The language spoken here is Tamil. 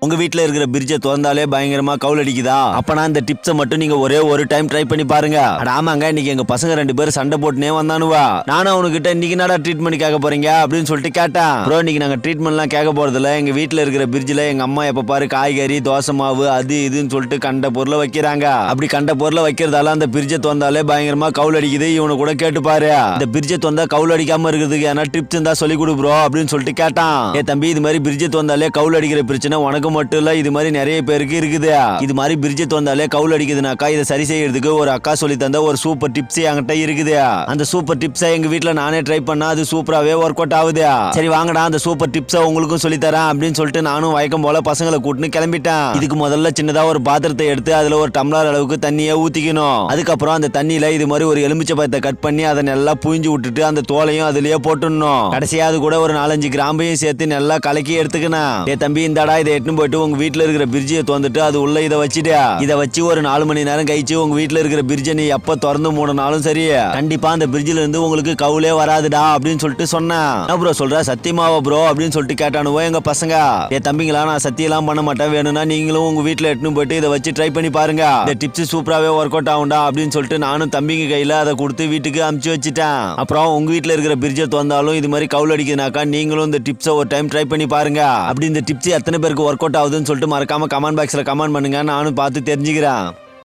உங்க வீட்டுல இருக்கிற பிரிட்ஜை திறந்தாலே பயங்கரமா கவுல் அடிக்குதா? அப்பனா இந்த டிப்ஸை மட்டும் நீங்க ஒரே ஒரு டைம் ட்ரை பண்ணி பாருங்க. ஆமாங்க, இன்னைக்கு எங்க பசங்க 2 பேரும் சண்டை போட்டுனே வந்தானுவா. நானும் அவனுக்கிட்ட இன்னைக்கு என்னடா ட்ரீட்மெண்ட் கேட்க போறீங்க அப்படின்னு சொல்லிட்டு கேட்டேன். ப்ரோ, இன்னைக்கு நாங்க ட்ரீட்மெண்ட்லாம் கேட்க போறதில்ல. எங்க வீட்டுல இருக்கிற பிரிட்ஜ்ல எங்க அம்மா எப்ப பாரு காய்கறி, தோசை மாவு, அது இதுன்னு சொல்லிட்டு கண்ட பொருளை வைக்கிறாங்க. அப்படி கண்ட பொருளை வைக்கிறதால அந்த பிரிட்ஜை திறந்தாலே பயங்கரமா கவுல் அடிக்குது. இவனு கூட கேட்டு பாரு, இந்த பிரிட்ஜை திறந்தா கவுல் அடிக்காம இருக்கிறதுக்கு ஏன்னா டிப்ஸ் இருந்தா சொல்லி கொடு ப்ரோ அப்படின்னு சொல்லிட்டு கேட்டான். ஏ தம்பி, இது மாதிரி பிரிட்ஜை திறந்தாலே கவுல் அடிக்கிற பிரச்சனை உனக்கு மட்டும் இல்ல, இது மாதிரி நிறைய பேருக்கு இருக்குது. இது மாதிரி பிரிட்ஜை திறந்தாலே கவுல் அடிக்குதுனாக்கா இதை சரி செய்யறதுக்கு ஒரு அக்கா சொல்லி தந்த ஒரு சூப்பர் டிப்ஸ் என்கிட்ட இருக்குது. அந்த சூப்பர் டிப்ஸை எங்க வீட்டுல நானே ட்ரை பண்ணா அது சூப்பராவே ஒர்க் அவுட் ஆகுது. சரி வாங்கடா, அந்த சூப்பர் டிப்ஸை உங்களுக்கும் சொல்லி தரேன் அப்படின்னு சொல்லிட்டு நானும் வழக்கம் போல பசங்களை கூட்டின்னு கிளம்பிட்டேன். இதுக்கு முதல்ல சின்னதா ஒரு பாத்திரத்தை எடுத்து அதுல ஒரு டம்ளர் அளவுக்கு தண்ணியை ஊத்திக்கணும். அதுக்கப்புறம் அந்த தண்ணியில இது மாதிரி ஒரு எலுமிச்சை பழத்தை கட் பண்ணி அதை நல்லா புழிஞ்சு விட்டுட்டு அந்த தோலையும் அதுலயே போட்டுடணும். கடைசியா அது கூட ஒரு 4-5 கிராம்பையும் சேர்த்து நல்லா கலக்கி எடுத்துக்கணும். ஏ தம்பி, இந்தாடா, இதை எட்டுன்னு போயிட்டு உங்க வீட்டுல இருக்கிற பிரிட்ஜை திறந்துட்டு அது உள்ள இதை வச்சுட்டு இதை வச்சு ஒரு 4 மணி நேரம் கழிச்சு உங்க வீட்டுல இருக்கிற பிரிட்ஜை நீ எப்ப திறந்து மூடினாலும் சரி, கண்டிப்பா அந்த பிரிட்ஜ்ல இருந்து உங்களுக்கு கவுலே வராதுடா அப்படின்னு சொல்லிட்டு சொன்னேன். என்ன ப்ரோ சொல்ற, சத்தியமாவா ப்ரோ அப்படின்னு சொல்லிட்டு கேட்டானுவோ எங்க பசங்க. ஏ தம்பிங்களா, நான் சத்தியெல்லாம் பண்ண மாட்டேன், வேணும்னா நீங்களும் உங்க வீட்டுல எட்டுன்னு போயிட்டு இதை வச்சு ட்ரை பண்ணி பாருங்க. இந்த டிப்ஸ் சூப்பராவே ஒர்க் அவுட் ஆகும்டா அப்படின்னு சொல்லிட்டு நானும் தம்பிங்க கையில அதை கொடுத்து வீட்டுக்கு அமுச்சு வச்சுட்டேன். அப்புறம் உங்க வீட்டுல இருக்கிற பிரிட்ஜை திறந்தாலும் இது மாதிரி கவுல் அடிக்குதுனாக்கா நீங்களும் இந்த டிப்ஸை ஒரு டைம் ட்ரை பண்ணி பாருங்க. அப்படி இந்த டிப்ஸ் எத்தனை பேருக்கு ஒர்க் அவுட் ஆகுதுன்னு சொல்லிட்டு மறக்காம கமெண்ட் பாக்ஸ்ல கமெண்ட் பண்ணுங்க, நானும் பார்த்து தெரிஞ்சுக்கிறேன்.